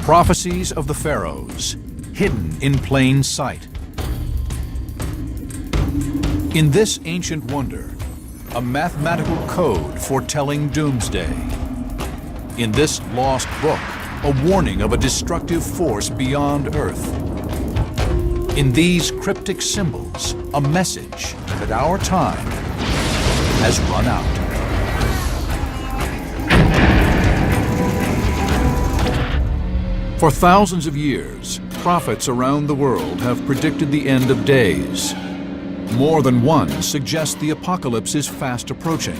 Prophecies of the Pharaohs, hidden in plain sight. In this ancient wonder, a mathematical code foretelling doomsday. In this lost book, a warning of a destructive force beyond Earth. In these cryptic symbols, a message that our time has run out. For thousands of years, prophets around the world have predicted the end of days. More than one suggests the apocalypse is fast approaching.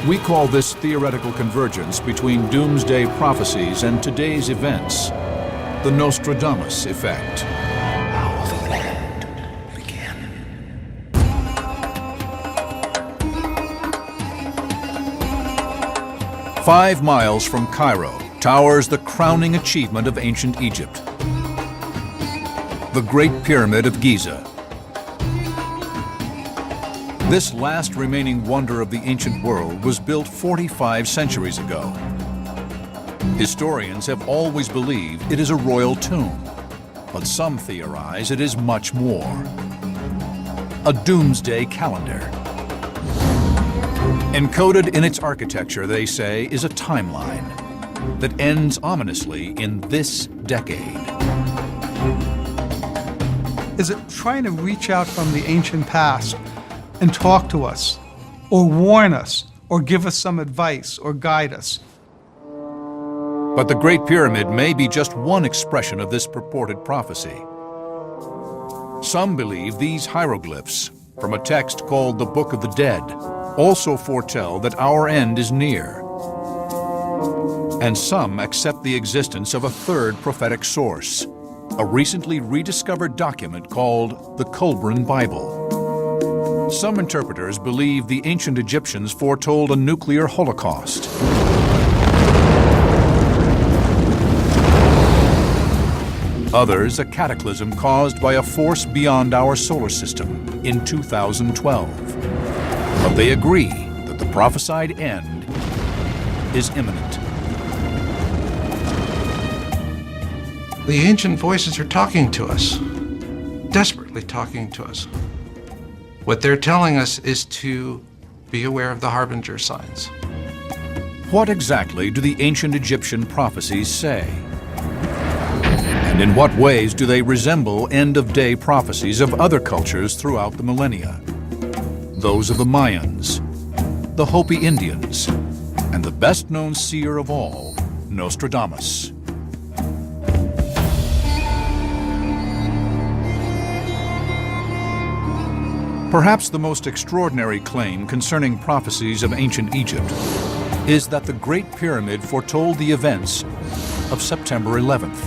We call this theoretical convergence between doomsday prophecies and today's events the Nostradamus effect. How will the land begin? "5 miles from Cairo towers the crowning achievement of ancient Egypt, the Great Pyramid of Giza. This last remaining wonder of the ancient world was built 45 centuries ago. Historians have always believed it is a royal tomb, but some theorize it is much more. A doomsday calendar. Encoded in its architecture, they say, is a timeline that ends ominously in this decade. Is it trying to reach out from the ancient past and talk to us, or warn us, or give us some advice, or guide us? But the Great Pyramid may be just one expression of this purported prophecy. Some believe these hieroglyphs, from a text called the Book of the Dead, also foretell that our end is near. And some accept the existence of a third prophetic source, a recently rediscovered document called the Qumran Bible. Some interpreters believe the ancient Egyptians foretold a nuclear holocaust. Others, a cataclysm caused by a force beyond our solar system in 2012. But they agree that the prophesied end is imminent. The ancient voices are talking to us, desperately talking to us. What they're telling us is to be aware of the harbinger signs. What exactly do the ancient Egyptian prophecies say? And in what ways do they resemble end-of-day prophecies of other cultures throughout the millennia? Those of the Mayans, the Hopi Indians, and the best-known seer of all, Nostradamus. Perhaps the most extraordinary claim concerning prophecies of ancient Egypt is that the Great Pyramid foretold the events of September 11th.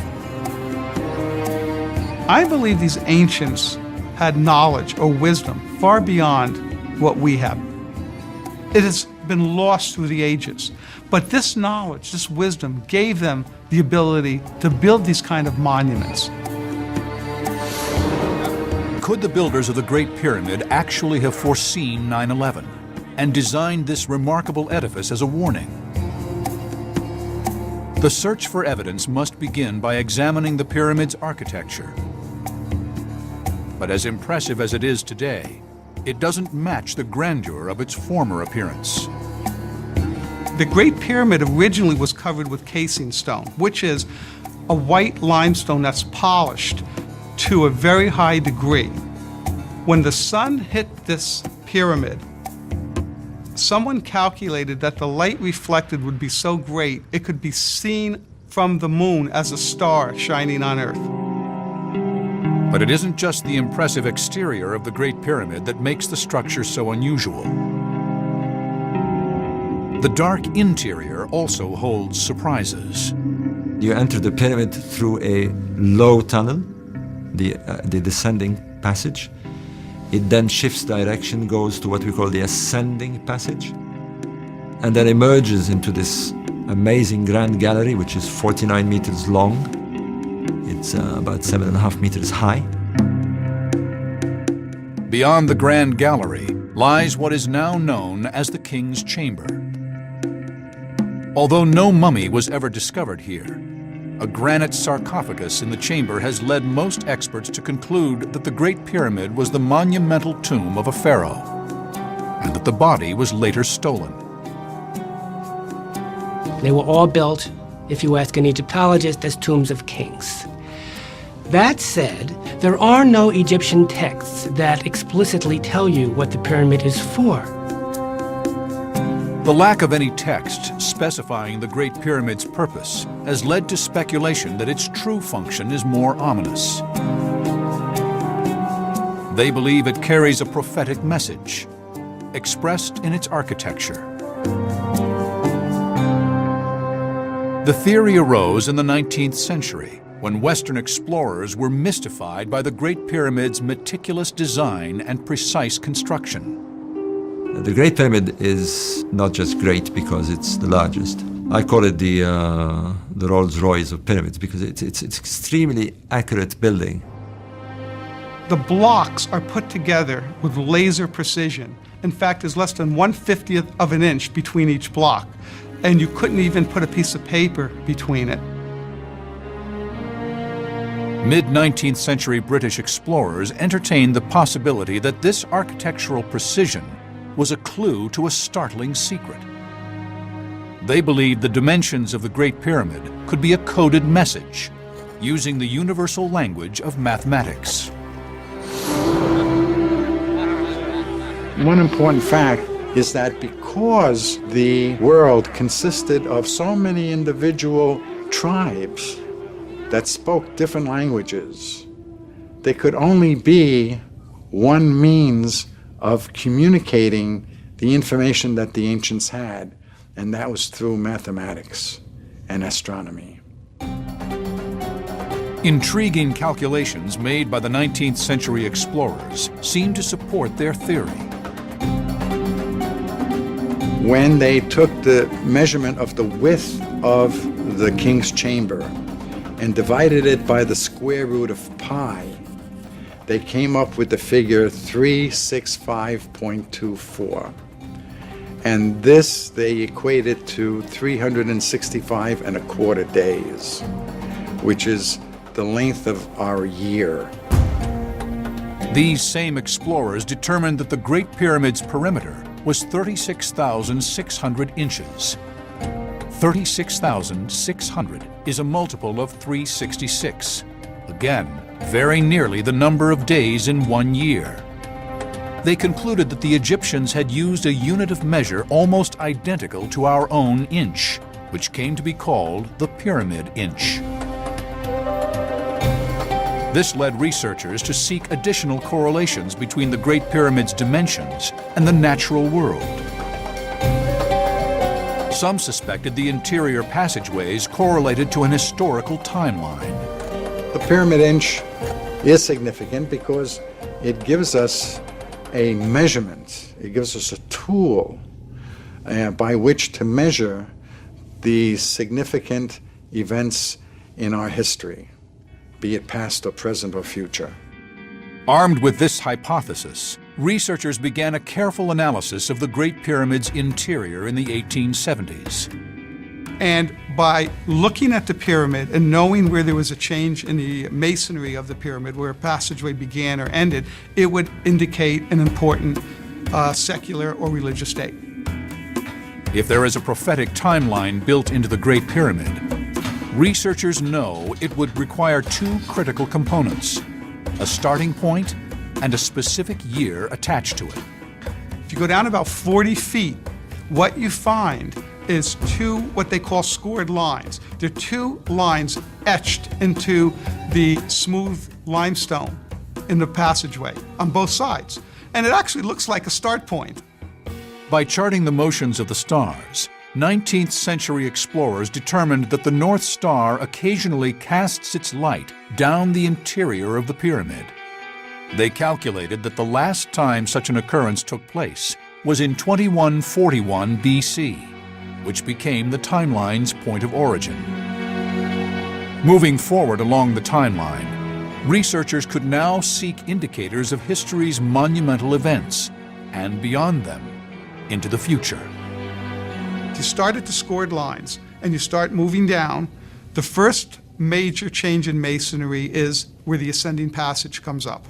I believe these ancients had knowledge or wisdom far beyond what we have. It has been lost through the ages. But this knowledge, this wisdom, gave them the ability to build these kind of monuments. Could the builders of the Great Pyramid actually have foreseen 9/11 and designed this remarkable edifice as a warning? The search for evidence must begin by examining the pyramid's architecture. But as impressive as it is today, it doesn't match the grandeur of its former appearance. The Great Pyramid originally was covered with casing stone, which is a white limestone that's polished to a very high degree. When the sun hit this pyramid, someone calculated that the light reflected would be so great it could be seen from the moon as a star shining on Earth. But it isn't just the impressive exterior of the Great Pyramid that makes the structure so unusual. The dark interior also holds surprises. You enter the pyramid through a low tunnel, the descending passage. It then shifts direction, goes to what we call the ascending passage, and then emerges into this amazing grand gallery, which is 49 meters long. It's about 7.5 meters high. Beyond the grand gallery lies what is now known as the King's Chamber. Although no mummy was ever discovered here, A granite sarcophagus in the chamber has led most experts to conclude that the Great Pyramid was the monumental tomb of a pharaoh, and that the body was later stolen. They were all built, if you ask an Egyptologist, as tombs of kings. That said, there are no Egyptian texts that explicitly tell you what the pyramid is for. The lack of any text specifying the Great Pyramid's purpose has led to speculation that its true function is more ominous. They believe it carries a prophetic message, expressed in its architecture. The theory arose in the 19th century, when Western explorers were mystified by the Great Pyramid's meticulous design and precise construction. The Great Pyramid is not just great because it's the largest. I call it the Rolls-Royce of pyramids because it's extremely accurate building. The blocks are put together with laser precision. In fact, there's less than 1/50th of an inch between each block, and you couldn't even put a piece of paper between it. Mid-19th century British explorers entertained the possibility that this architectural precision was a clue to a startling secret. They believed the dimensions of the Great Pyramid could be a coded message, using the universal language of mathematics. One important fact is that because the world consisted of so many individual tribes that spoke different languages, there could only be one means of communicating the information that the ancients had, and that was through mathematics and astronomy. Intriguing calculations made by the 19th century explorers seem to support their theory. When they took the measurement of the width of the king's chamber and divided it by the square root of pi, they came up with the figure 365.24. And this they equated to 365¼ days, which is the length of our year. These same explorers determined that the Great Pyramid's perimeter was 36,600 inches. 36,600 is a multiple of 366. Again, very nearly the number of days in 1 year. They concluded that the Egyptians had used a unit of measure almost identical to our own inch, which came to be called the pyramid inch. This led researchers to seek additional correlations between the Great Pyramid's dimensions and the natural world. Some suspected the interior passageways correlated to an historical timeline. The pyramid inch is significant because it gives us a measurement. It gives us a tool by which to measure the significant events in our history, be it past or present or future. Armed with this hypothesis, researchers began a careful analysis of the Great Pyramid's interior in the 1870s. And by looking at the pyramid and knowing where there was a change in the masonry of the pyramid, where a passageway began or ended, it would indicate an important secular or religious date. If there is a prophetic timeline built into the Great Pyramid, researchers know it would require two critical components: a starting point and a specific year attached to it. If you go down about 40 feet, what you find is two what they call scored lines. They're two lines etched into the smooth limestone in the passageway on both sides. And it actually looks like a start point. By charting the motions of the stars, 19th century explorers determined that the North Star occasionally casts its light down the interior of the pyramid. They calculated that the last time such an occurrence took place was in 2141 BC, which became the timeline's point of origin. Moving forward along the timeline, researchers could now seek indicators of history's monumental events, and beyond them, into the future. If you start at the scored lines and you start moving down, the first major change in masonry is where the ascending passage comes up.